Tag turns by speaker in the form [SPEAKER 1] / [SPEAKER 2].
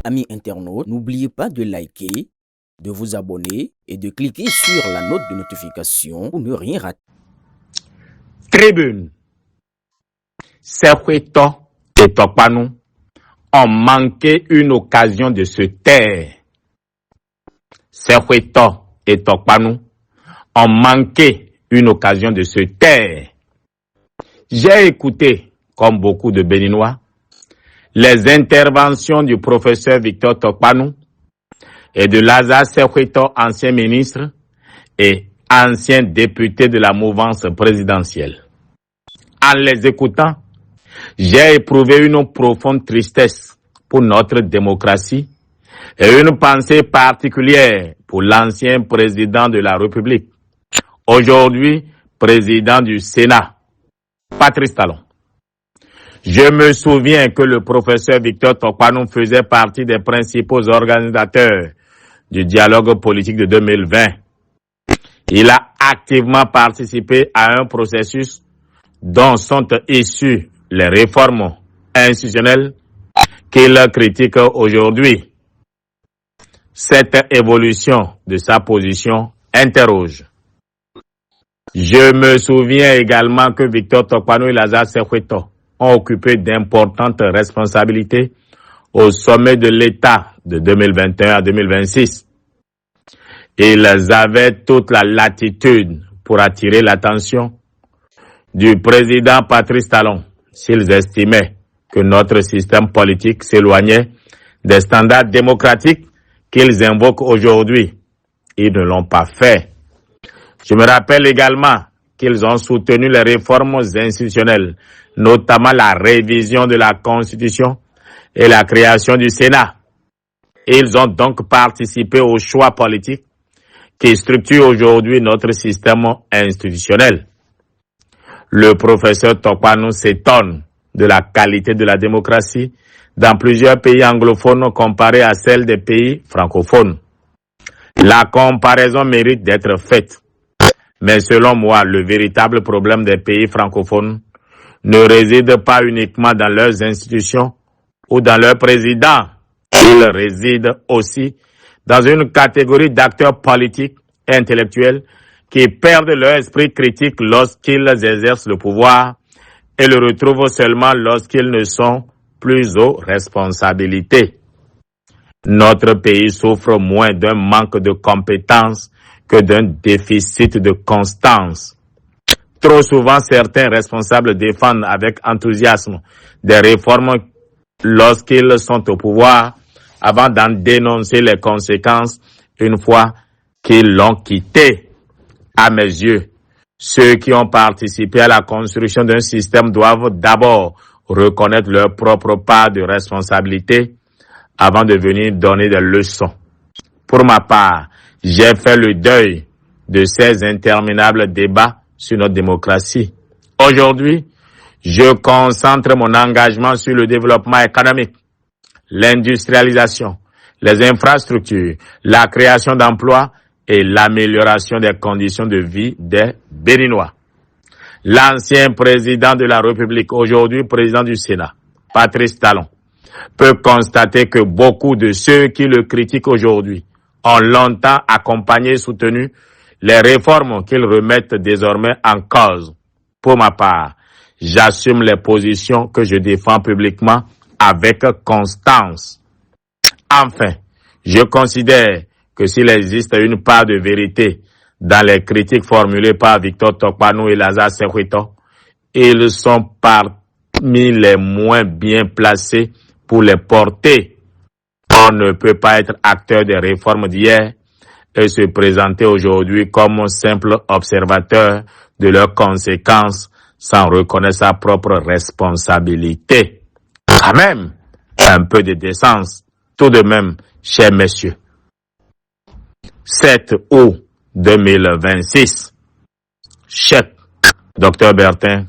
[SPEAKER 1] Amis internautes, n'oubliez pas de liker, de vous abonner et de cliquer sur la note de notification pour ne rien rater.
[SPEAKER 2] Tribune. Sekweto et Tokpanou ont manqué une occasion de se taire. Sekweto et Tokpanou ont manqué une occasion de se taire. J'ai écouté, comme beaucoup de Béninois, les interventions du professeur Victor Tokpanou et de Lazare Sekweto, ancien ministre et ancien député de la mouvance présidentielle. En les écoutant, j'ai éprouvé une profonde tristesse pour notre démocratie et une pensée particulière pour l'ancien président de la République, aujourd'hui président du Sénat, Patrice Talon. Je me souviens que le professeur Victor Tokpanou faisait partie des principaux organisateurs du dialogue politique de 2020. Il a activement participé à un processus dont sont issues les réformes institutionnelles qu'il critique aujourd'hui. Cette évolution de sa position interroge. Je me souviens également que Victor Tokpanou et Lazare Sekweto ont occupé d'importantes responsabilités au sommet de l'État de 2021 à 2026. Ils avaient toute la latitude pour attirer l'attention du président Patrice Talon s'ils estimaient que notre système politique s'éloignait des standards démocratiques qu'ils invoquent aujourd'hui. Ils ne l'ont pas fait. Je me rappelle également qu'ils ont soutenu les réformes institutionnelles, notamment la révision de la Constitution et la création du Sénat. Ils ont donc participé aux choix politiques qui structurent aujourd'hui notre système institutionnel. Le professeur Tokpanou s'étonne de la qualité de la démocratie dans plusieurs pays anglophones comparée à celle des pays francophones. La comparaison mérite d'être faite. Mais selon moi, le véritable problème des pays francophones ne réside pas uniquement dans leurs institutions ou dans leurs présidents. Il réside aussi dans une catégorie d'acteurs politiques et intellectuels qui perdent leur esprit critique lorsqu'ils exercent le pouvoir et le retrouvent seulement lorsqu'ils ne sont plus aux responsabilités. Notre pays souffre moins d'un manque de compétences que d'un déficit de constance. Trop souvent, certains responsables défendent avec enthousiasme des réformes lorsqu'ils sont au pouvoir, avant d'en dénoncer les conséquences une fois qu'ils l'ont quitté. À mes yeux, ceux qui ont participé à la construction d'un système doivent d'abord reconnaître leur propre part de responsabilité avant de venir donner des leçons. Pour ma part, j'ai fait le deuil de ces interminables débats sur notre démocratie. Aujourd'hui, je concentre mon engagement sur le développement économique, l'industrialisation, les infrastructures, la création d'emplois et l'amélioration des conditions de vie des Béninois. L'ancien président de la République, aujourd'hui président du Sénat, Patrice Talon, peut constater que beaucoup de ceux qui le critiquent aujourd'hui ont longtemps accompagné et soutenu les réformes qu'ils remettent désormais en cause. Pour ma part, j'assume les positions que je défends publiquement avec constance. Enfin, je considère que s'il existe une part de vérité dans les critiques formulées par Victor Tokpanou et Lazare Sekweto, ils sont parmi les moins bien placés pour les porter. On ne peut pas être acteur des réformes d'hier et se présenter aujourd'hui comme simple observateur de leurs conséquences sans reconnaître sa propre responsabilité. Quand même, un peu de décence, tout de même, chers messieurs. 7 août 2026. Chef, Dr Bertin,